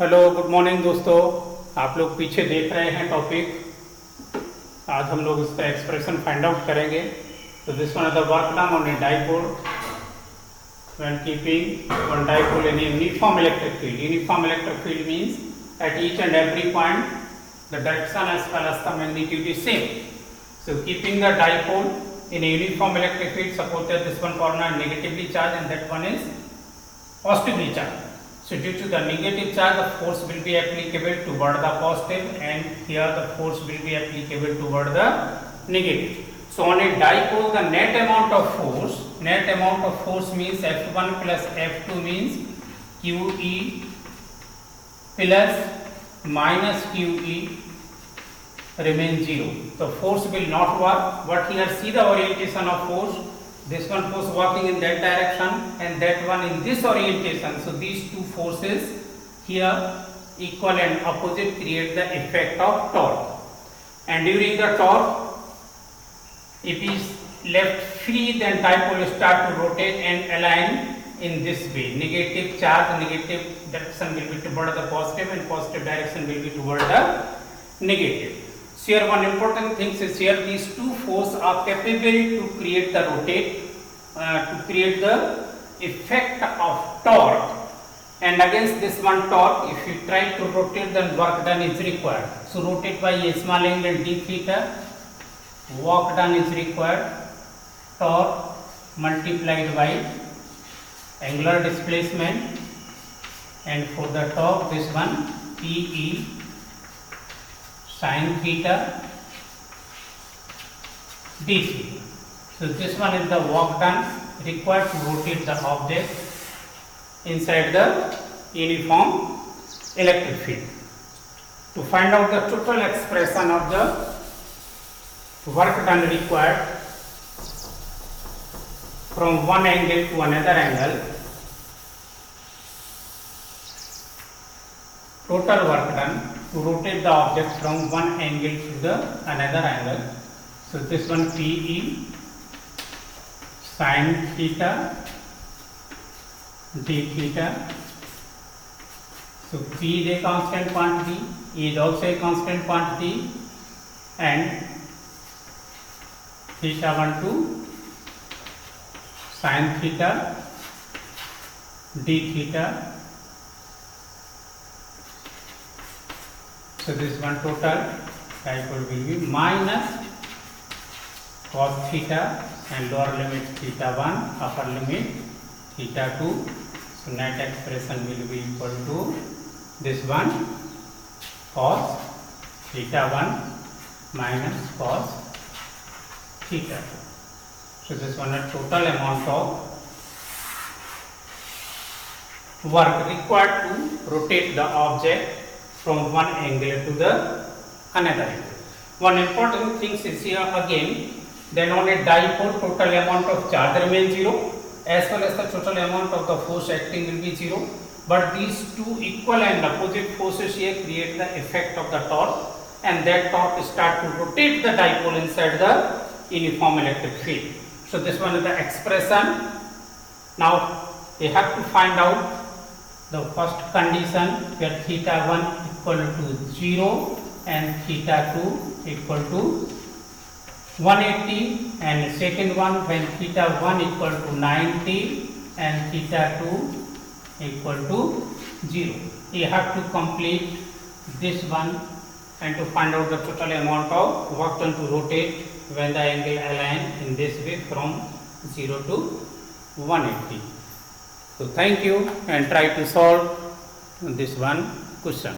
Hello good morning दोस्तों। आप लोग पीछे देख रहे हैं टॉपिक। आज हम लोग इसका एक्सप्रेशन फाइंड आउट करेंगे। तो this one is the work done on a dipole when keeping one dipole in a uniform electric field. Uniform electric field means at each and every point the direction as well as the magnitude is same. So keeping the dipole in a uniform electric field, suppose that this one corner is negatively charged and that one is positively charged. So due to the negative charge, the force will be applicable toward the positive, and here the force will be applicable toward the negative. So on a dipole, the net amount of force means F1 plus F2 means QE plus minus QE remains 0. The force will not work, but here see the orientation of force. This one force working in that direction and that one in this orientation. So these two forces here equal and opposite create the effect of torque. And during the torque, if is left free, then dipole start to rotate and align in this way. Negative charge, negative direction will be toward the positive, and positive direction will be toward the negative. So here one important thing is here these two forces are capable to create the rotate, to create the effect of torque. And against this one torque, if you try to rotate, then work done is required. So rotate by a small angle d theta. Work done is required. Torque multiplied by angular displacement, and for the torque this one PE sin theta d theta. So this one is the work done required to rotate the object inside the uniform electric field. To find out the total expression of the work done required from one angle to another angle, total work done to rotate the object from one angle to the another angle. So this one PE sin theta d theta. So P is a constant quantity, E is also a constant quantity, and theta 1 to sin theta d theta. So this one total dipole will be minus cos theta and lower limit theta 1, upper limit theta 2. So net expression will be equal to this one cos theta 1 minus cos theta 2. So this one is total amount of work required to rotate the object from one angle to the another angle. One important thing is here again, then on a dipole total amount of charge remains 0 as well as the total amount of the force acting will be 0, but these two equal and opposite forces here create the effect of the torque, and that torque start to rotate the dipole inside the uniform electric field. So this one is the expression. Now we have to find out the first condition where theta 1 equal to 0 and theta 2 equal to 180, and second one when theta 1 equal to 90 and theta 2 equal to 0. You have to complete this one and to find out the total amount of work done to rotate when the angle align in this way from 0 to 180. So thank you, and try to solve this one question.